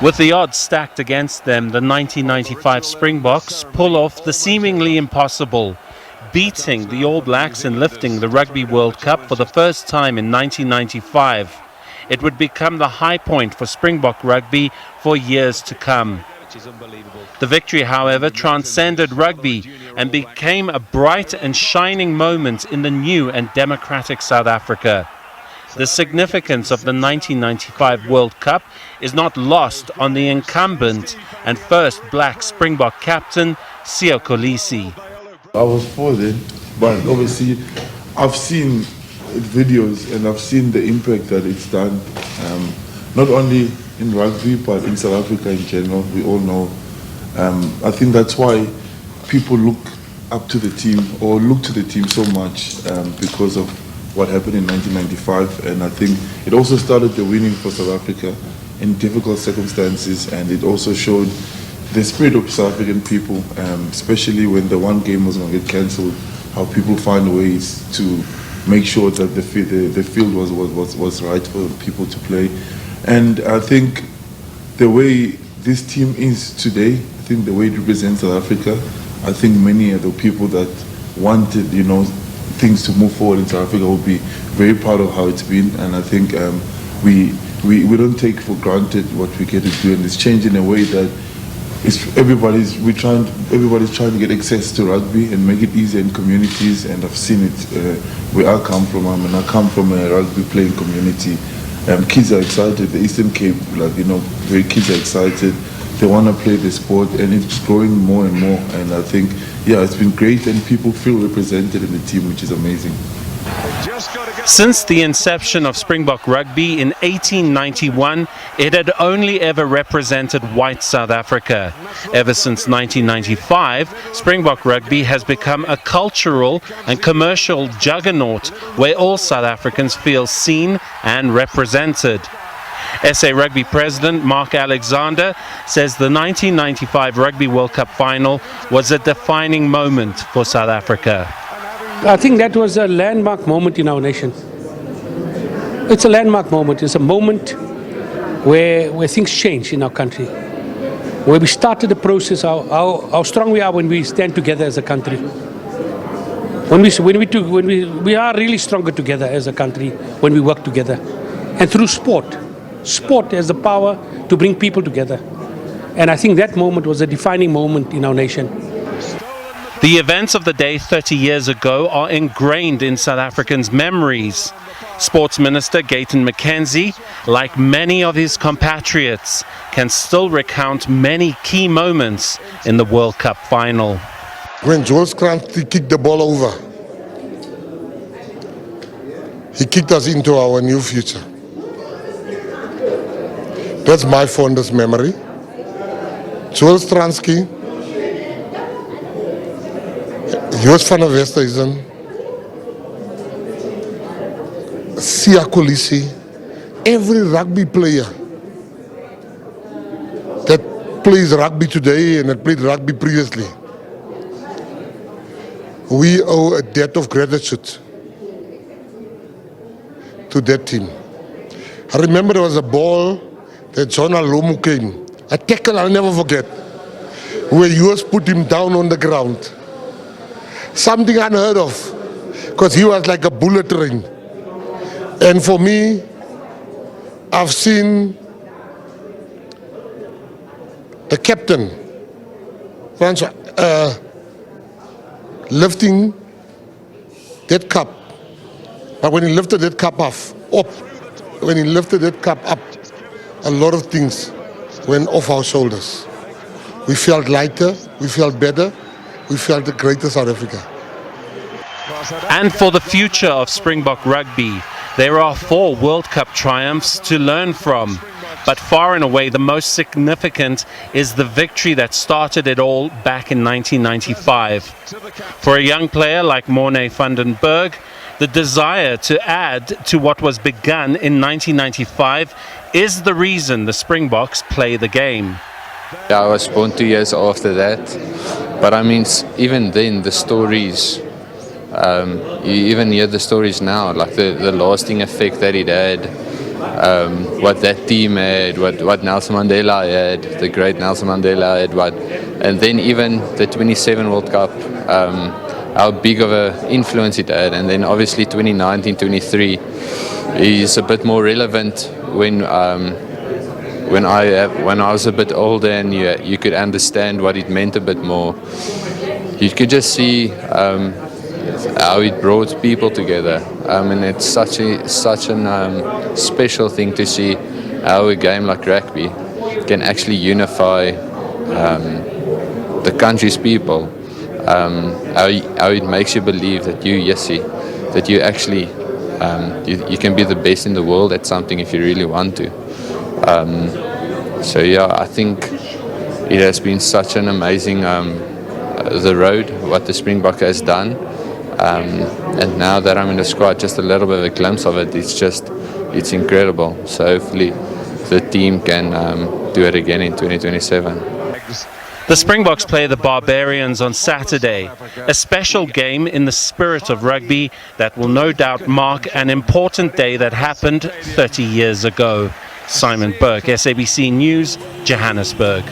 With the odds stacked against them, the 1995 Springboks pull off the seemingly impossible, beating the All Blacks and lifting the Rugby World Cup for the first time in 1995. It would become the high point for Springbok rugby for years to come. The victory, however, transcended rugby and became a bright and shining moment in the new and democratic South Africa. The significance of the 1995 World Cup is not lost on the incumbent and first black Springbok captain, Siya Kolisi. I was for then, but obviously I've seen videos and I've seen the impact that it's done, not only in rugby but in South Africa in general. We all know. I think that's why people look up to the team or look to the team so much because of what happened in 1995, and I think it also started the winning for South Africa in difficult circumstances, and it also showed the spirit of South African people, especially when the one game was going to get cancelled, how people find ways to make sure that the field was right for people to play. And I think the way this team is today, I think the way it represents South Africa, I think many of the people that wanted, things to move forward in South Africa will be very proud of how it's been, and I think we don't take for granted what we get to do, and it's changed in a way that everybody's trying to get access to rugby and make it easier in communities, and I've seen it where I come from. I come from a rugby playing community. Kids are excited. The Eastern Cape, kids are excited. They want to play the sport, and it's growing more and more. And I think, it's been great, and people feel represented in the team, which is amazing. Since the inception of Springbok Rugby in 1891, it had only ever represented white South Africa. Ever since 1995, Springbok Rugby has become a cultural and commercial juggernaut where all South Africans feel seen and represented. SA Rugby President Mark Alexander says the 1995 Rugby World Cup final was a defining moment for South Africa. I think that was a landmark moment in our nation. It's a landmark moment. It's a moment where things change in our country, where we started the process, how strong we are when we stand together as a country. We are really stronger together as a country when we work together. And through sport. Sport has the power to bring people together. And I think that moment was a defining moment in our nation. The events of the day 30 years ago are ingrained in South Africans' memories. Sports Minister Gayton McKenzie, like many of his compatriots, can still recount many key moments in the World Cup final. When Jules Krantz kicked the ball over, he kicked us into our new future. That's my fondest memory. Jules Transky, Joost van der Westhuizen, Siya Kolisi, every rugby player that plays rugby today and that played rugby previously, we owe a debt of gratitude to that team. I remember there was a ball that John Alomu came, a tackle I'll never forget, where Joost put him down on the ground. Something unheard of, because he was like a bullet train. And for me, I've seen the captain lifting that cup. But when he lifted that cup up, a lot of things went off our shoulders. We felt lighter, we felt better, we felt the greater South Africa. And for the future of Springbok Rugby, there are 4 World Cup triumphs to learn from. But far and away the most significant is the victory that started it all back in 1995. For a young player like Morne van den Berg, the desire to add to what was begun in 1995 is the reason the Springboks play the game. Yeah, I was born 2 years after that, but I mean, even then, the stories, you even hear the stories now, like the lasting effect that it had. what that team had, what Nelson Mandela had, the great Nelson Mandela had, and then even the 27 World Cup, how big of an influence it had, and then obviously 2019, 23 is a bit more relevant when I was a bit older and you could understand what it meant a bit more. You could just see how it brought people together. And it's such a special thing to see how a game like rugby can actually unify the country's people. How it makes you believe that that you actually you can be the best in the world at something if you really want to. So yeah, I think it has been such an amazing the road, what the Springbok has done, and now that I'm in the squad, just a little bit of a glimpse of it, it's incredible. So hopefully the team can do it again in 2027. The Springboks play the Barbarians on Saturday, a special game in the spirit of rugby that will no doubt mark an important day that happened 30 years ago. Simon Burke, SABC News, Johannesburg.